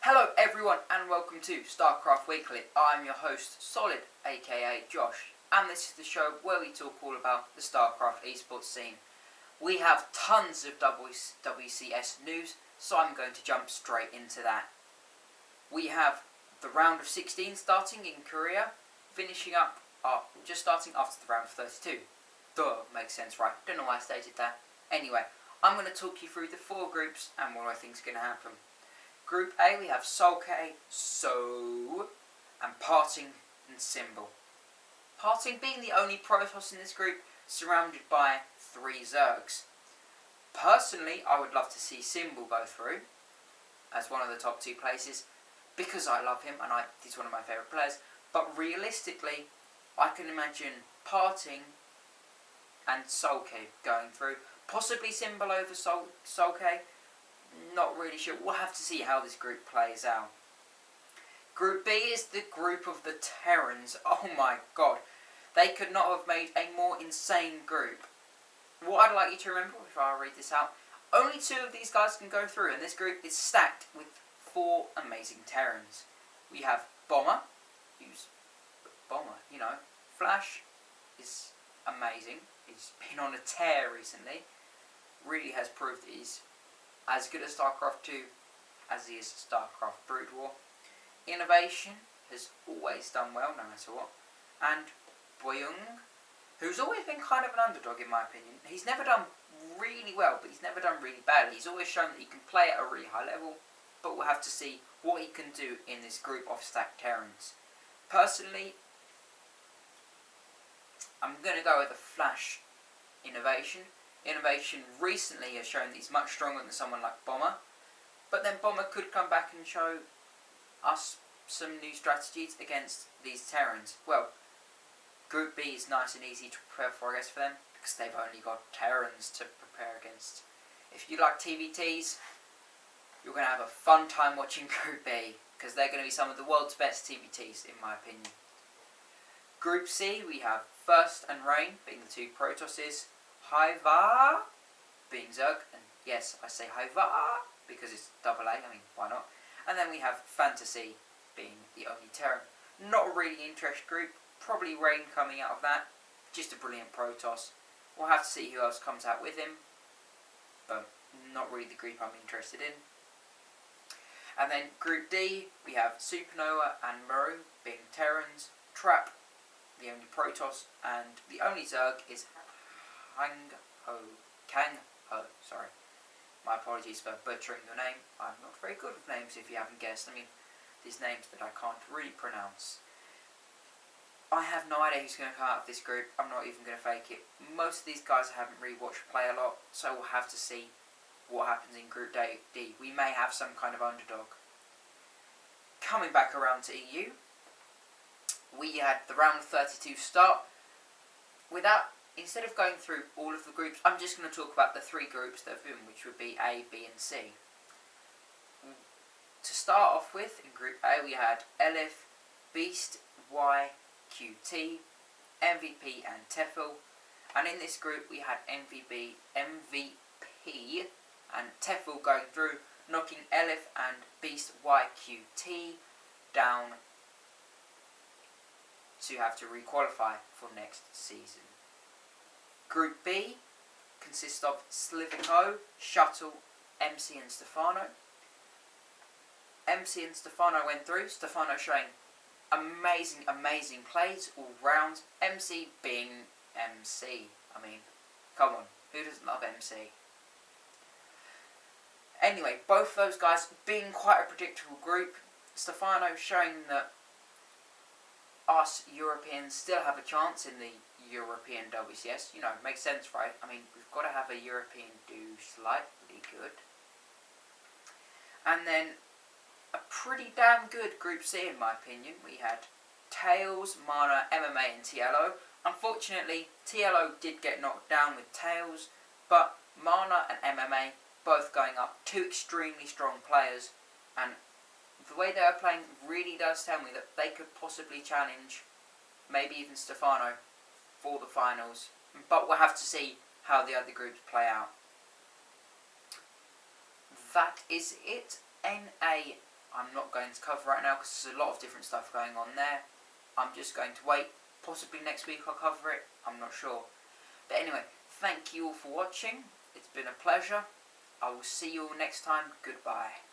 Hello everyone and welcome to Starcraft Weekly. I'm your host Solid, aka Josh, and this is the show where we talk all about the Starcraft esports scene. We have tons of WCS news, so I'm going to jump straight into that. We have the round of 16 starting in Korea, finishing up, just starting after the round of 32. Duh, makes sense, right? Don't know why I stated that. Anyway, I'm going to talk you through the four groups and what I think is going to happen. Group A, we have Sulkay, and Parting and Symbol. Parting being the only Protoss in this group, surrounded by 3 Zergs. Personally, I would love to see Symbol go through as one of the top 2 places, because I love him and he's one of my favourite players. But realistically, I can imagine Parting and Sulkay going through. Possibly Symbol over Sulkay. Not really sure. We'll have to see how this group plays out. Group B is the group of the Terrans. Oh my god. They could not have made a more insane group. What I'd like you to remember, if I read this out, only 2 of these guys can go through, and this group is stacked with 4 amazing Terrans. We have Bomber, who's Bomber, you know. Flash is amazing. He's been on a tear recently. Really has proved he's as good as StarCraft 2 as he is StarCraft Brood War. Innovation has always done well, no matter what. And Boyoung, who's always been kind of an underdog in my opinion. He's never done really well, but he's never done really badly. He's always shown that he can play at a really high level, but we'll have to see what he can do in this group of stacked Terrans. Personally, I'm going to go with the Flash Innovation. Innovation recently has shown that he's much stronger than someone like Bomber, but then Bomber could come back and show us some new strategies against these Terrans. Well, Group B is nice and easy to prepare for, I guess, for them, because they've only got Terrans to prepare against. If you like TVTs, you're going to have a fun time watching Group B, because they're going to be some of the world's best TVTs, in my opinion. Group C, we have First and Rain, being the 2 Protosses, Hiva being Zerg, and yes, I say Hiva because it's double A, I mean, why not? And then we have Fantasy being the only Terran. Not a really interesting group, probably Rain coming out of that, just a brilliant Protoss. We'll have to see who else comes out with him, but not really the group I'm interested in. And then Group D, we have Supernova and Maru being Terrans, Trap, the only Protoss, and the only Zerg is Kang Ho, sorry. My apologies for butchering your name. I'm not very good with names if you haven't guessed. I mean, these names that I can't really pronounce. I have no idea who's going to come out of this group. I'm not even going to fake it. Most of these guys I haven't really watched play a lot, so we'll have to see what happens in Group D. We may have some kind of underdog. Coming back around to EU, we had the round of 32 start. Instead of going through all of the groups, I'm just going to talk about the 3 groups that have been, which would be A, B and C. To start off with, in Group A we had Elif, Beast, Y, QT, MVP and Tefl. And in this group we had MVP and Tefl going through, knocking Elif and Beast YQT down to have to requalify for next season. Group B consists of Slivico, Shuttle, MC and Stefano. MC and Stefano went through, Stefano showing amazing plays all round. MC being MC. I mean, come on, who doesn't love MC? Anyway, both those guys being quite a predictable group. Stefano showing that us Europeans still have a chance in the European WCS. You know, it makes sense, right? I mean, we've got to have a European do slightly good. And then a pretty damn good Group C in my opinion. We had Tails, Mana, MMA and TLO. Unfortunately, TLO did get knocked down with Tails, but Mana and MMA both going up, 2 extremely strong players, and the way they are playing really does tell me that they could possibly challenge maybe even Stefano for the finals, but we'll have to see how the other groups play out. That is it. NA I'm not going to cover right now because there's a lot of different stuff going on there. I'm just going to wait. Possibly next week I'll cover it. I'm not sure. But anyway, thank you all for watching. It's been a pleasure. I will see you all next time. Goodbye.